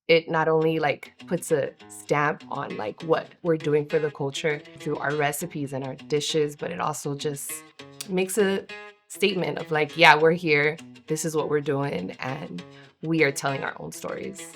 it not only like puts a stamp on like what we're doing for the culture through our recipes and our dishes, but it also just makes a statement of like, yeah, we're here, this is what we're doing, and we are telling our own stories.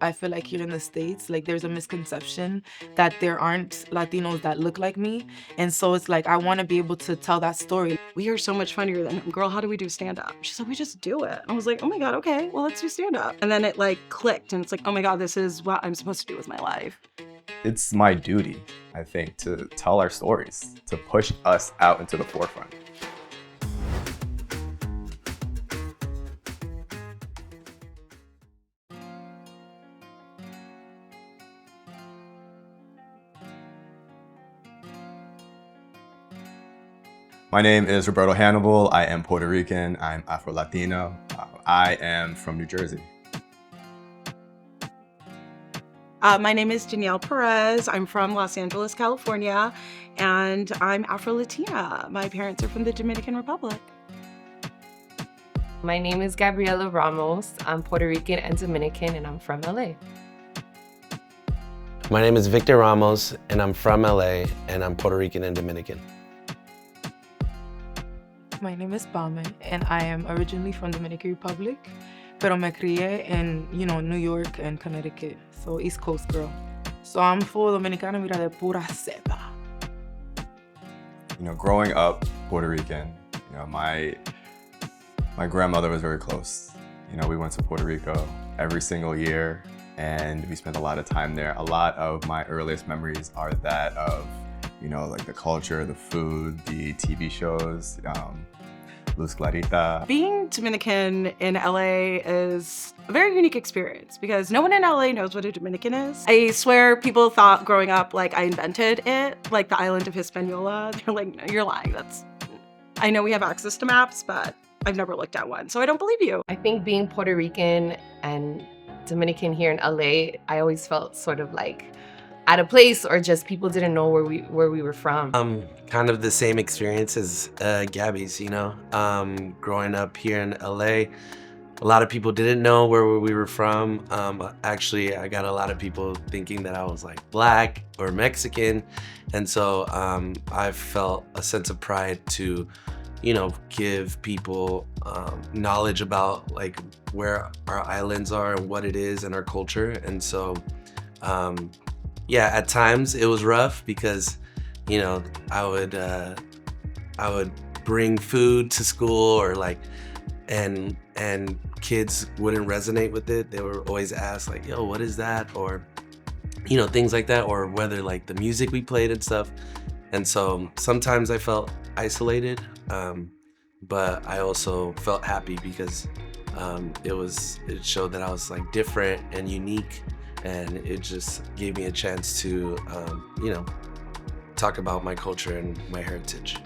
I feel like here in the States, like there's a misconception that there aren't Latinos that look like me. And so it's like, I want to be able to tell that story. We are so much funnier than him. Girl, how do we do stand-up? She said, we just do it. I was like, oh my God, okay, well, let's do stand-up. And then it like clicked and it's like, oh my God, this is what I'm supposed to do with my life. It's my duty, I think, to tell our stories, to push us out into the forefront. My name is Roberto Hannibal. I am Puerto Rican. I'm Afro-Latino. I am from New Jersey. My name is Danielle Perez. I'm from Los Angeles, California, and I'm Afro-Latina. My parents are from the Dominican Republic. My name is Gabriela Ramos. I'm Puerto Rican and Dominican, and I'm from LA. My name is Victor Ramos, and I'm from LA, and I'm Puerto Rican and Dominican. My name is Pame, and I am originally from Dominican Republic, pero me crié in, New York and Connecticut, so East Coast girl. So I'm full Dominicana, mira, de pura cepa. Growing up Puerto Rican, my grandmother was very close. We went to Puerto Rico every single year, and we spent a lot of time there. A lot of my earliest memories are that of like the culture, the food, the TV shows, Luz Clarita. Being Dominican in LA is a very unique experience because no one in LA knows what a Dominican is. I swear people thought growing up like I invented it, like the island of Hispaniola. They're like, no, you're lying. I know we have access to maps, but I've never looked at one, so I don't believe you. I think being Puerto Rican and Dominican here in LA, I always felt sort of like out of place, or just people didn't know where we were from. Kind of the same experience as Gabby's, growing up here in LA. A lot of people didn't know where we were from. Actually, I got a lot of people thinking that I was like Black or Mexican. And so I felt a sense of pride to, give people knowledge about like where our islands are and what it is and our culture. And so, yeah, at times it was rough because, I would bring food to school or like, and kids wouldn't resonate with it. They were always asked like, yo, what is that? Or, things like that, or whether like the music we played and stuff. And so sometimes I felt isolated, but I also felt happy because it showed that I was like different and unique. And it just gave me a chance to, talk about my culture and my heritage.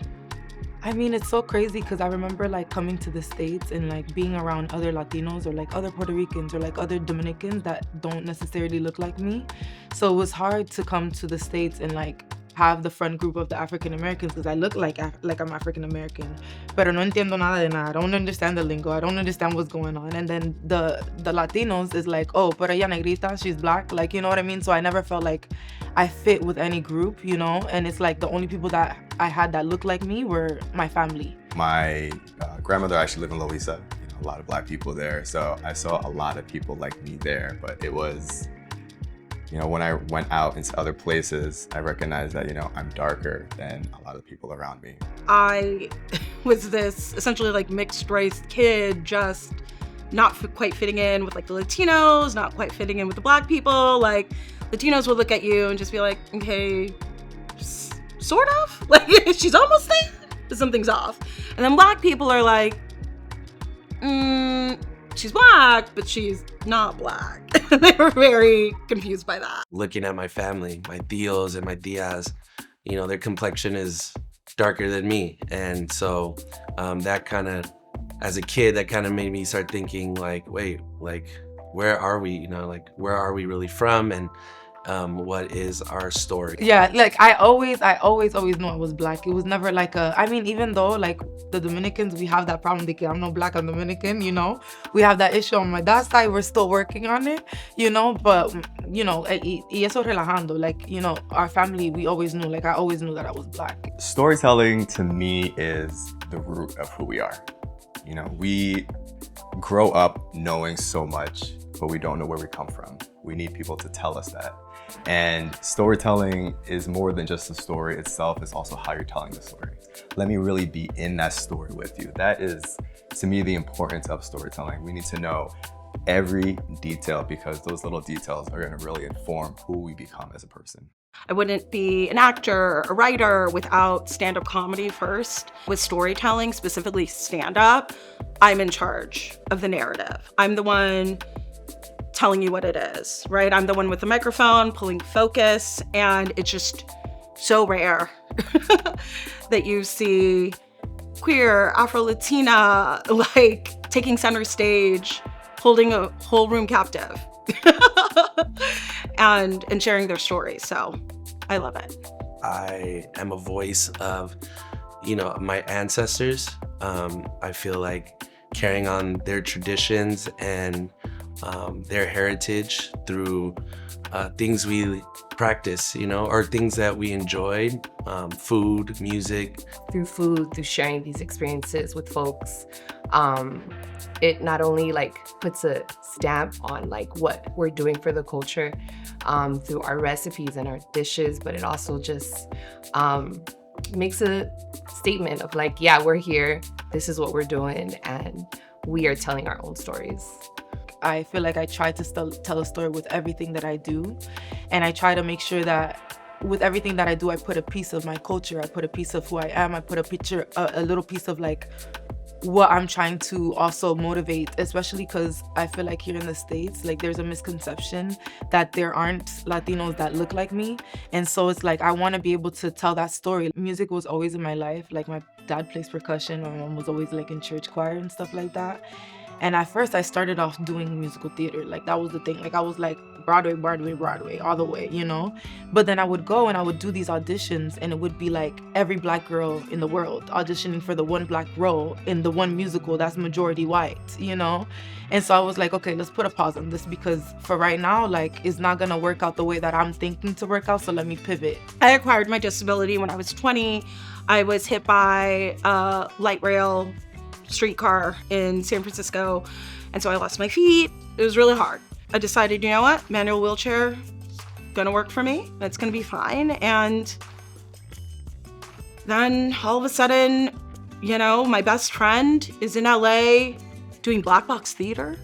I mean, it's so crazy because I remember like coming to the States and like being around other Latinos or like other Puerto Ricans or like other Dominicans that don't necessarily look like me. So it was hard to come to the States and like have the front group of the African Americans because I look like I'm African American, pero no entiendo nada de nada. I don't understand the lingo. I don't understand what's going on. And then the Latinos is like, oh, pero ella negrita, she's Black, like, you know what I mean? So I never felt like I fit with any group, and it's like the only people that I had that looked like me were my family. My grandmother actually lived in Loíza, a lot of Black people there, so I saw a lot of people like me there, but it was, when I went out into other places, I recognized that, I'm darker than a lot of people around me. I was this essentially like mixed race kid, just not quite fitting in with like the Latinos, not quite fitting in with the Black people. Like Latinos would look at you and just be like, okay, sort of, like she's almost there, but something's off. And then Black people are like, she's Black, but she's not Black. They were very confused by that. Looking at my family, my tios and my tias, their complexion is darker than me. And so that kind of, as a kid, that kind of made me start thinking like, wait, like, where are we? Like, where are we really from? And what is our story. Yeah, like I always knew I was black. It was never like I mean, even though like the Dominicans, we have that problem. I'm not black, I'm Dominican, you know? We have that issue on my dad's side. We're still working on it, you know? But, you know, y eso relajando, like, you know, our family, we always knew, like I always knew that I was black. Storytelling to me is the root of who we are. You know, we grow up knowing so much, but we don't know where we come from. We need people to tell us that. And storytelling is more than just the story itself, it's also how you're telling the story. Let me really be in that story with you. That is, to me, the importance of storytelling. We need to know every detail because those little details are gonna really inform who we become as a person. I wouldn't be an actor or a writer without stand-up comedy first. With storytelling, specifically stand-up, I'm in charge of the narrative. I'm the one telling you what it is, right? I'm the one with the microphone, pulling focus, and it's just so rare that you see queer, Afro-Latina, like taking center stage, holding a whole room captive and sharing their story. So I love it. I am a voice of, you know, my ancestors. I feel like carrying on their traditions and their heritage through things we practice, you know, or things that we enjoyed, food, music. Through food, through sharing these experiences with folks, it not only like puts a stamp on like what we're doing for the culture through our recipes and our dishes, but it also just makes a statement of like, yeah, we're here, this is what we're doing, and we are telling our own stories. I feel like I try to tell a story with everything that I do. And I try to make sure that with everything that I do, I put a piece of my culture, I put a piece of who I am, I put a little piece of like what I'm trying to also motivate, especially because I feel like here in the States, like there's a misconception that there aren't Latinos that look like me. And so it's like, I want to be able to tell that story. Music was always in my life. Like my dad plays percussion, my mom was always like in church choir and stuff like that. And at first I started off doing musical theater. Like that was the thing. Like I was like Broadway, all the way, you know? But then I would go and I would do these auditions and it would be like every black girl in the world auditioning for the one black role in the one musical that's majority white, you know? And so I was like, okay, let's put a pause on this because for right now, like it's not gonna work out the way that I'm thinking to work out, so let me pivot. I acquired my disability when I was 20. I was hit by a light rail streetcar in San Francisco, and so I lost my feet. It was really hard. I decided, you know what, manual wheelchair, gonna work for me. It's gonna be fine. And then all of a sudden, you know, my best friend is in LA doing black box theater,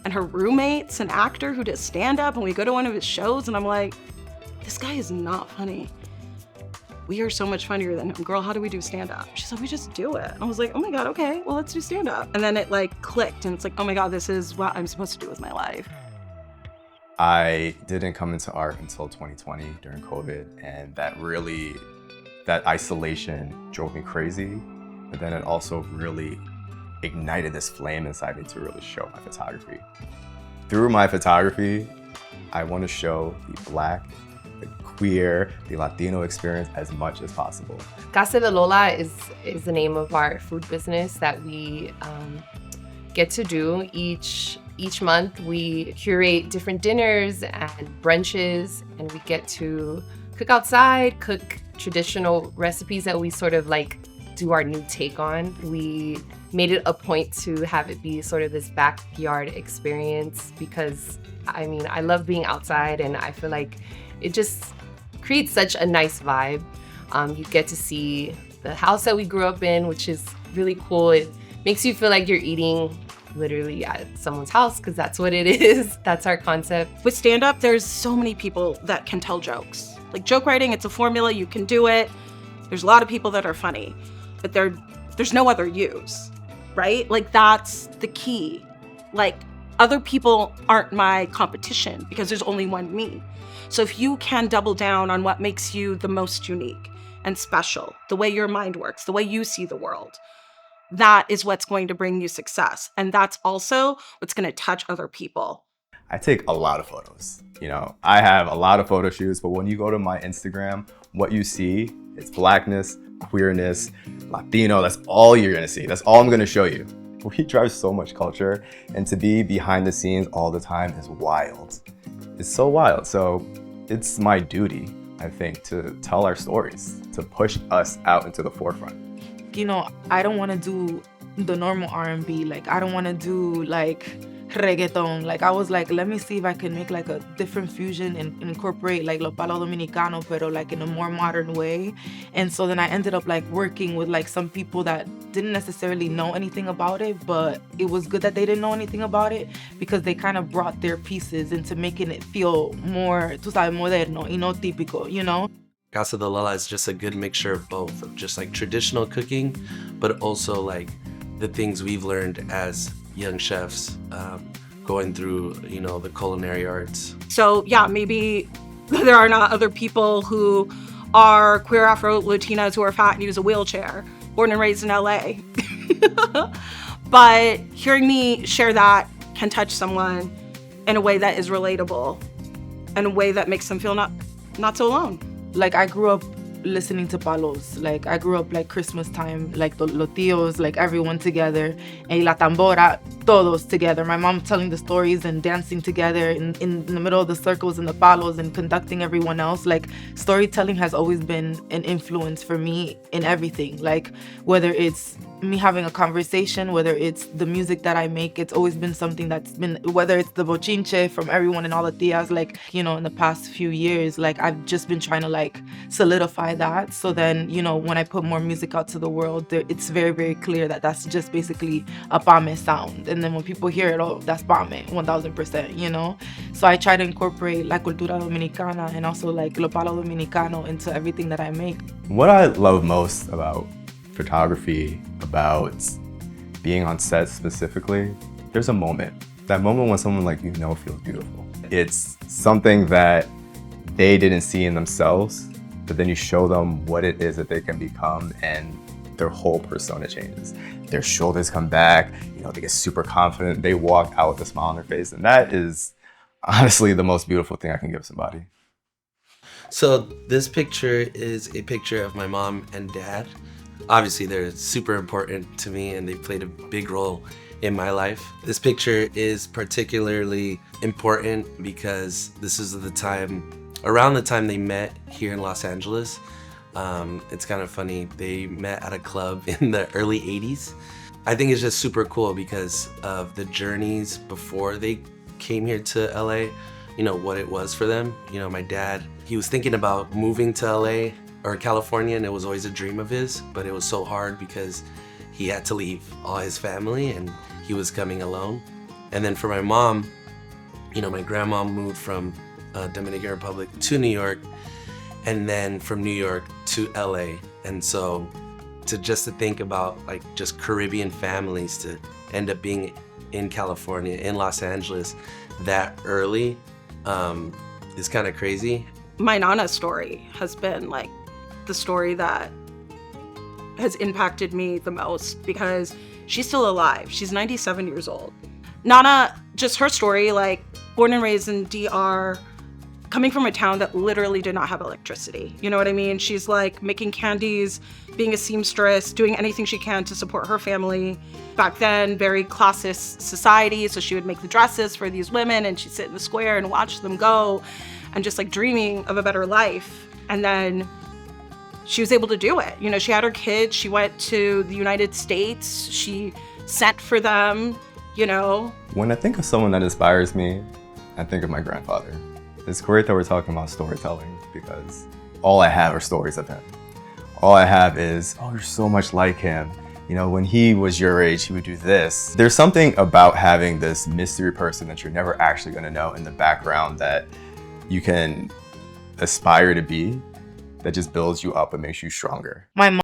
and her roommate's an actor who does stand-up, and we go to one of his shows, and I'm like, this guy is not funny. We are so much funnier than him. Girl, how do we do stand-up? She's like, we just do it. I was like, oh my God, okay, well, let's do stand-up. And then it like clicked and it's like, oh my God, this is what I'm supposed to do with my life. I didn't come into art until 2020 during COVID, and that isolation drove me crazy. But then it also really ignited this flame inside me to really show my photography. Through my photography, I want to show the Black, the queer, the Latino experience as much as possible. Casa de Lola is the name of our food business that we get to do each month. We curate different dinners and brunches, and we get to cook outside, cook traditional recipes that we sort of like do our new take on. We made it a point to have it be sort of this backyard experience because, I mean, I love being outside and I feel like it just creates such a nice vibe. You get to see the house that we grew up in, which is really cool. It makes you feel like you're eating literally at someone's house because that's what it is. That's our concept. With stand-up, there's so many people that can tell jokes. Like joke writing, it's a formula, you can do it. There's a lot of people that are funny, but there's no other use, right? Like that's the key. Like other people aren't my competition because there's only one me. So if you can double down on what makes you the most unique and special, the way your mind works, the way you see the world, that is what's going to bring you success. And that's also what's going to touch other people. I take a lot of photos. You know, I have a lot of photo shoots, but when you go to my Instagram, what you see is blackness, queerness, Latino. That's all you're gonna see. That's all I'm gonna show you. We drive so much culture, and to be behind the scenes all the time is wild. It's so wild. So it's my duty, I think, to tell our stories, to push us out into the forefront. You know, I don't want to do the normal R&B. Like, I don't want to do like reggaeton. Like, I was like, let me see if I can make like a different fusion and incorporate like lo palo dominicano, pero like in a more modern way. And so then I ended up like working with like some people that didn't necessarily know anything about it, but it was good that they didn't know anything about it because they kind of brought their pieces into making it feel more, tú sabes, moderno y no típico, you know? Casa de Lola is just a good mixture of both, of just like traditional cooking, but also like the things we've learned as young chefs, going through, you know, the culinary arts. So yeah, maybe there are not other people who are queer Afro-Latinas who are fat and use a wheelchair, born and raised in LA. But hearing me share that can touch someone in a way that is relatable, in a way that makes them feel not so alone. Like, I grew up listening to palos. Like, I grew up like Christmas time, like los tíos, like everyone together, and la tambora, todos together. My mom telling the stories and dancing together in the middle of the circles and the palos and conducting everyone else. Like, storytelling has always been an influence for me in everything. Like, whether it's me having a conversation, whether it's the music that I make, it's always been something that's been, whether it's the bochinche from everyone and all the tias, like, you know, in the past few years, like, I've just been trying to like solidify that. So then, you know, when I put more music out to the world, it's very, very clear that that's just basically a Pame sound. And then when people hear it, oh, that's Pame, 1000%, you know? So I try to incorporate la cultura dominicana and also like lo palo dominicano into everything that I make. What I love most about photography, about being on set specifically, there's a moment. That moment when someone like, you know, feels beautiful. It's something that they didn't see in themselves, but then you show them what it is that they can become and their whole persona changes. Their shoulders come back, you know, they get super confident, they walk out with a smile on their face, and that is honestly the most beautiful thing I can give somebody. So this picture is a picture of my mom and dad. Obviously, they're super important to me and they played a big role in my life. This picture is particularly important because this is the time, around the time they met here in Los Angeles. It's kind of funny, they met at a club in the early 80s. I think it's just super cool because of the journeys before they came here to LA, you know, what it was for them. You know, my dad, he was thinking about moving to LA or California, and it was always a dream of his, but it was so hard because he had to leave all his family and he was coming alone. And then for my mom, you know, my grandma moved from Dominican Republic to New York, and then from New York to LA. And so to think about like just Caribbean families to end up being in California, in Los Angeles that early is kind of crazy. My Nana's story has been like the story that has impacted me the most because she's still alive. She's 97 years old. Nana, just her story, like born and raised in DR, coming from a town that literally did not have electricity. You know what I mean? She's like making candies, being a seamstress, doing anything she can to support her family. Back then, very classist society, so she would make the dresses for these women and she'd sit in the square and watch them go and just like dreaming of a better life. And then she was able to do it. You know, she had her kids, she went to the United States, she sent for them, you know. When I think of someone that inspires me, I think of my grandfather. It's great that we're talking about storytelling because all I have are stories of him. All I have is, oh, you're so much like him. You know, when he was your age, he would do this. There's something about having this mystery person that you're never actually gonna know in the background that you can aspire to be, that just builds you up and makes you stronger. My mom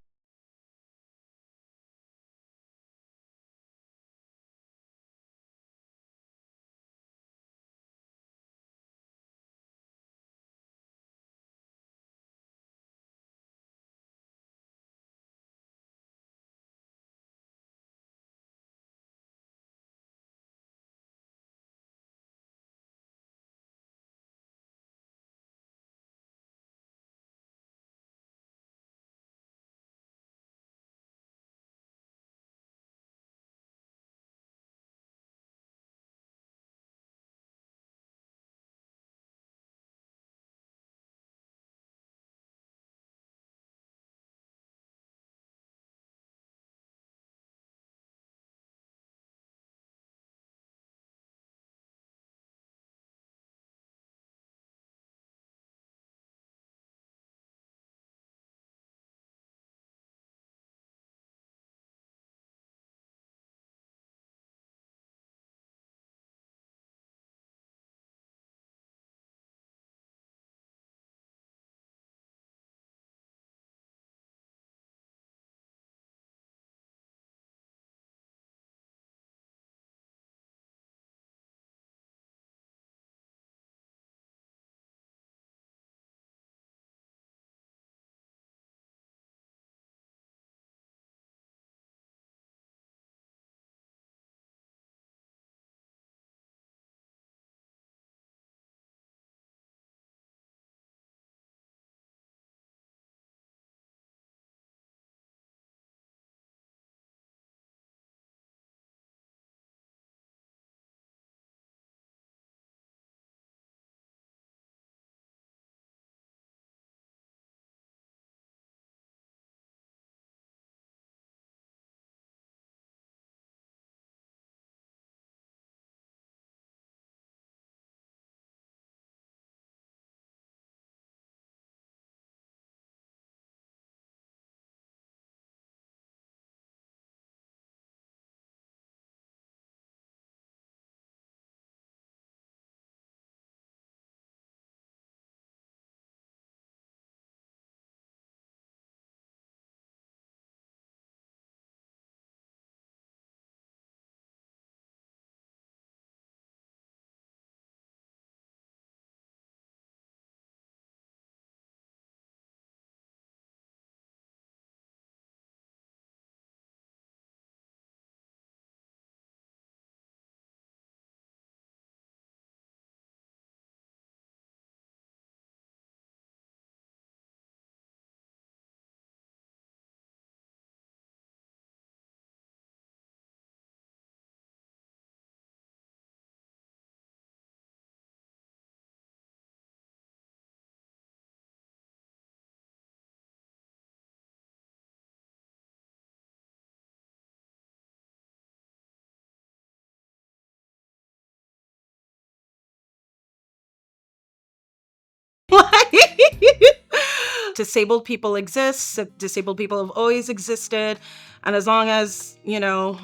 disabled people exist, disabled people have always existed. And as long as, you know,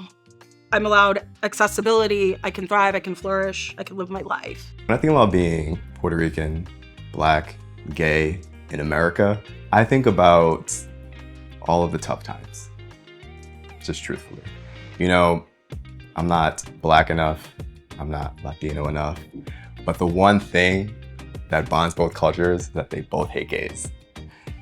I'm allowed accessibility, I can thrive, I can flourish, I can live my life. When I think about being Puerto Rican, Black, gay in America, I think about all of the tough times, just truthfully. You know, I'm not Black enough, I'm not Latino enough, but the one thing that bonds both cultures is that they both hate gays.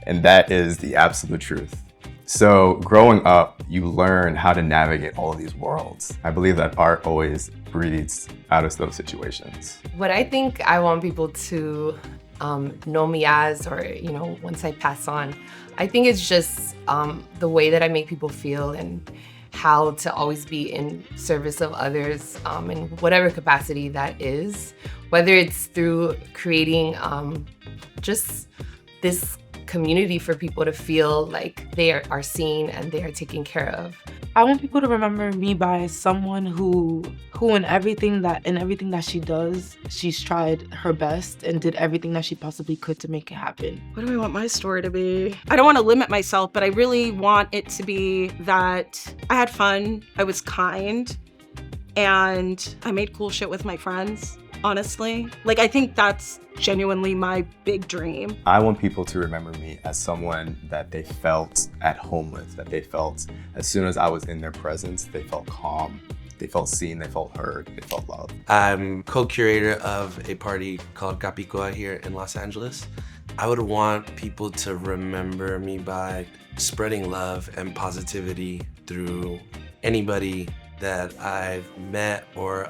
And that is the absolute truth. So growing up, you learn how to navigate all of these worlds. I believe that art always breathes out of those situations. What I think I want people to know me as, or, you know, once I pass on, I think it's just the way that I make people feel and how to always be in service of others in whatever capacity that is, whether it's through creating just this community for people to feel like they are seen and they are taken care of. I want people to remember me by someone who in everything that she does, she's tried her best and did everything that she possibly could to make it happen. What do I want my story to be? I don't want to limit myself, but I really want it to be that I had fun, I was kind, and I made cool shit with my friends, honestly. Like, I think that's genuinely my big dream. I want people to remember me as someone that they felt at home with, that they felt as soon as I was in their presence, they felt calm, they felt seen, they felt heard, they felt loved. I'm co-curator of a party called Capicua here in Los Angeles. I would want people to remember me by spreading love and positivity through anybody that I've met or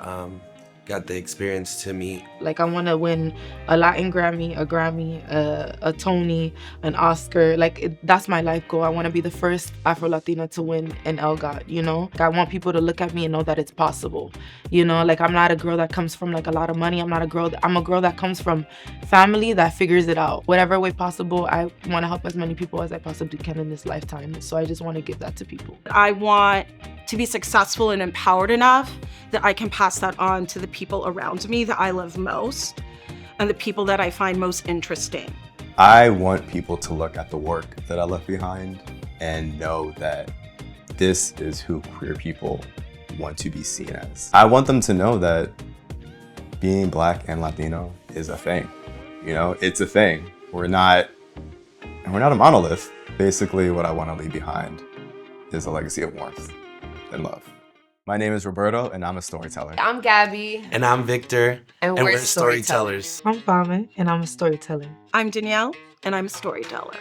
got the experience to meet. Like, I want to win a Latin Grammy, a Tony, an Oscar. Like, that's my life goal. I want to be the first Afro-Latina to win an ELGOT, you know? I want people to look at me and know that it's possible, you know? Like, I'm not a girl that comes from, like, a lot of money. I'm a girl that comes from family that figures it out. Whatever way possible, I want to help as many people as I possibly can in this lifetime. So I just want to give that to people. I want to be successful and empowered enough that I can pass that on to the people around me that I love most and the people that I find most interesting. I want people to look at the work that I left behind and know that this is who queer people want to be seen as. I want them to know that being Black and Latino is a thing. You know, it's a thing. We're not a monolith. Basically, what I want to leave behind is a legacy of warmth and love. My name is Roberto, and I'm a storyteller. I'm Gabby. And I'm Victor, And we're storytellers. I'm Fame, and I'm a storyteller. I'm Danielle, and I'm a storyteller.